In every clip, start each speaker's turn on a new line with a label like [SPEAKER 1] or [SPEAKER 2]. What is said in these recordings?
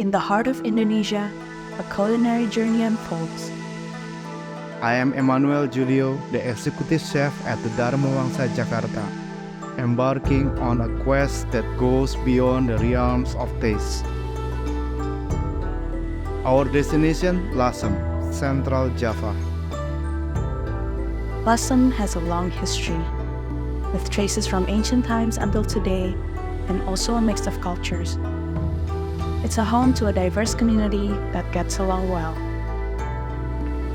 [SPEAKER 1] In the heart of Indonesia, a culinary journey unfolds.
[SPEAKER 2] I am Julio, the executive chef at the Dharmawangsa Jakarta, embarking on a quest that goes beyond the realms of taste. Our destination, Lasem, Central Java.
[SPEAKER 1] Lasem has a long history, with traces from ancient times until today, and also a mix of cultures. It's a home to a diverse community that gets along well.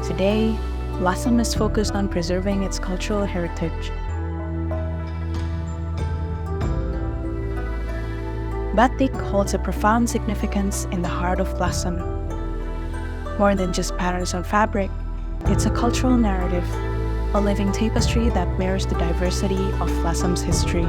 [SPEAKER 1] Today, Lasem is focused on preserving its cultural heritage. Batik holds a profound significance in the heart of Lasem. More than just patterns on fabric, it's a cultural narrative, a living tapestry that mirrors the diversity of Lasem's history.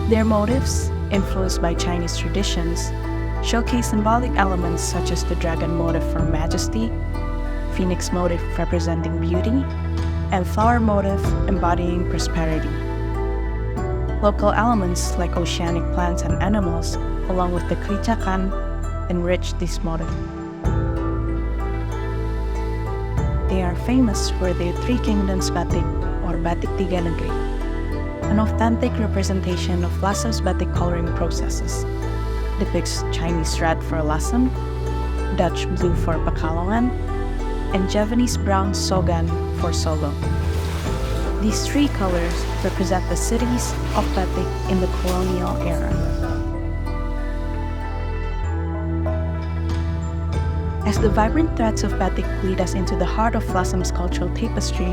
[SPEAKER 1] Their motifs, influenced by Chinese traditions, showcase symbolic elements such as the dragon motif for majesty, phoenix motif representing beauty, and flower motif embodying prosperity. Local elements like oceanic plants and animals, along with the kericakan, enrich this motif. They are famous for their Three Kingdoms batik, or batik tiga negeri, an authentic representation of Lasem's batik coloring processes. Depicts Chinese red for Lasem, Dutch blue for Pekalongan, and Javanese brown sogan for Solo. These three colors represent the cities of batik in the colonial era. As the vibrant threads of batik lead us into the heart of Lasem's cultural tapestry,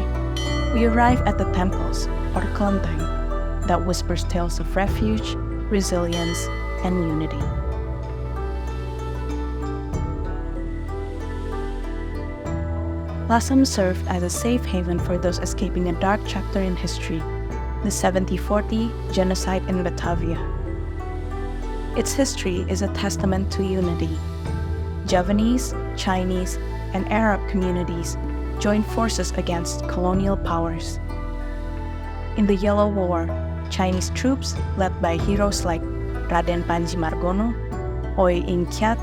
[SPEAKER 1] we arrive at the temples, or kelenteng, that whispers tales of refuge, resilience, and unity. Lasem served as a safe haven for those escaping a dark chapter in history, the 1740 genocide in Batavia. Its history is a testament to unity. Javanese, Chinese, and Arab communities joined forces against colonial powers. In the Yellow War, Chinese troops, led by heroes like Raden Panji Margono, Oe In Kiat,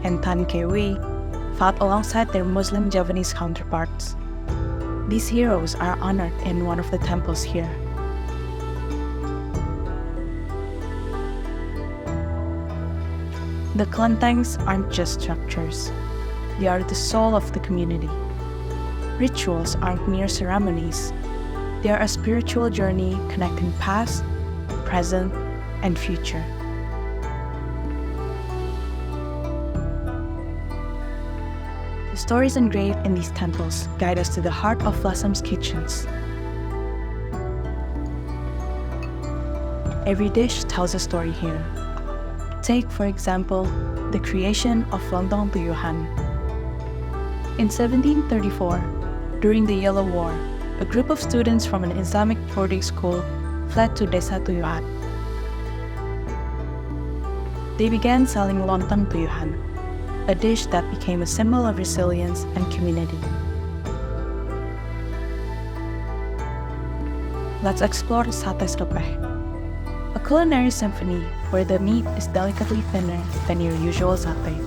[SPEAKER 1] and Tan Kee Wei, fought alongside their Muslim Javanese counterparts. These heroes are honored in one of the temples here. The kelentengs aren't just structures. They are the soul of the community. Rituals aren't mere ceremonies. They are a spiritual journey connecting past, present, and future. The stories engraved in these temples guide us to the heart of Lasem's kitchens. Every dish tells a story here. Take, for example, the creation of lontong tuyuhan. In 1734, during the Yellow War, a group of students from an Islamic boarding school fled to Desa Tuyuhan. They began selling lontong tuyuhan, a dish that became a symbol of resilience and community. Let's explore sate srepeh, a culinary symphony where the meat is delicately thinner than your usual satay.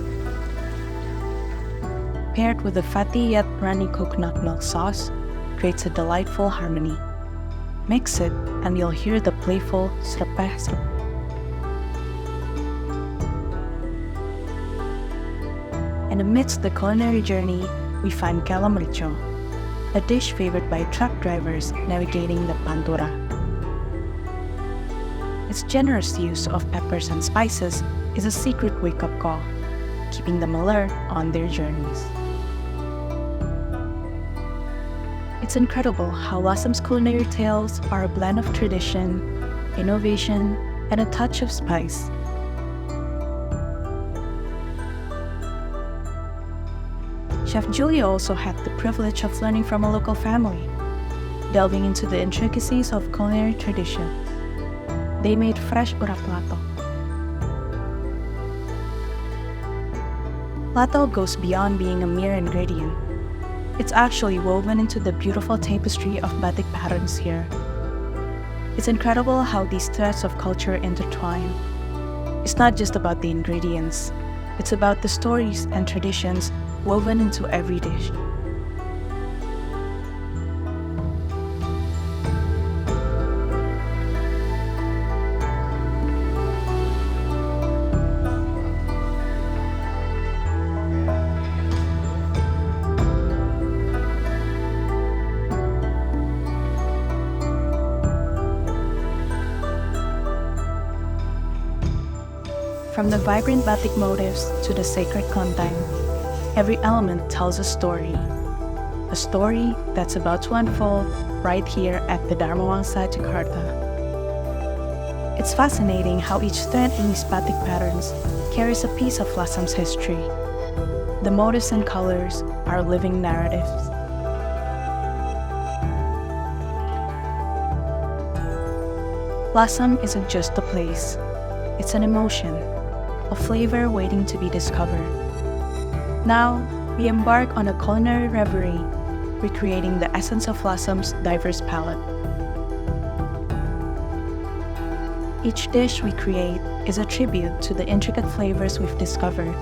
[SPEAKER 1] Paired with a fatty yet runny coconut milk sauce, creates a delightful harmony. Mix it and you'll hear the playful srepeh srepeh. And amidst the culinary journey, we find kala merico, a dish favored by truck drivers navigating the Pantura. Its generous use of peppers and spices is a secret wake-up call, keeping them alert on their journeys. It's incredible how Lasem's culinary tales are a blend of tradition, innovation, and a touch of spice. Chef Julio also had the privilege of learning from a local family, delving into the intricacies of culinary traditions. They made fresh urat plato, Lato goes beyond being a mere ingredient. It's actually woven into the beautiful tapestry of batik patterns here. It's incredible how these threads of culture intertwine. It's not just about the ingredients, it's about the stories and traditions woven into every dish. From the vibrant batik motifs to the sacred content, every element tells a story. A story that's about to unfold right here at the Dharmawangsa Jakarta. It's fascinating how each thread in these batik patterns carries a piece of Lasem's history. The motifs and colors are living narratives. Lasem isn't just a place, it's an emotion, a flavor waiting to be discovered. Now, we embark on a culinary reverie, recreating the essence of Lasem's diverse palette. Each dish we create is a tribute to the intricate flavors we've discovered.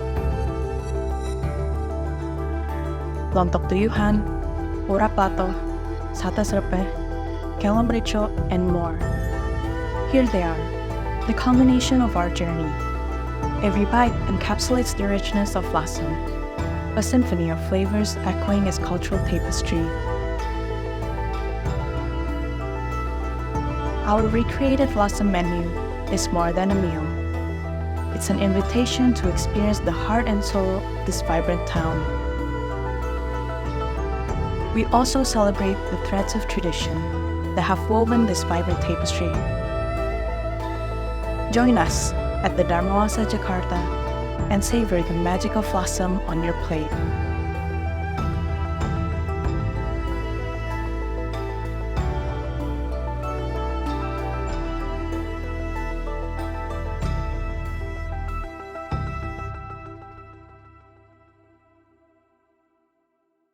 [SPEAKER 1] Lontok tuyuhan, ura pato, sate serpeh, kelom rico, and more. Here they are, the culmination of our journey. Every bite encapsulates the richness of Lasem, a symphony of flavors echoing its cultural tapestry. Our recreated Lasem menu is more than a meal. It's an invitation to experience the heart and soul of this vibrant town. We also celebrate the threads of tradition that have woven this vibrant tapestry. Join us at the Dharmawangsa Jakarta and savor the magic of Lasem on your plate.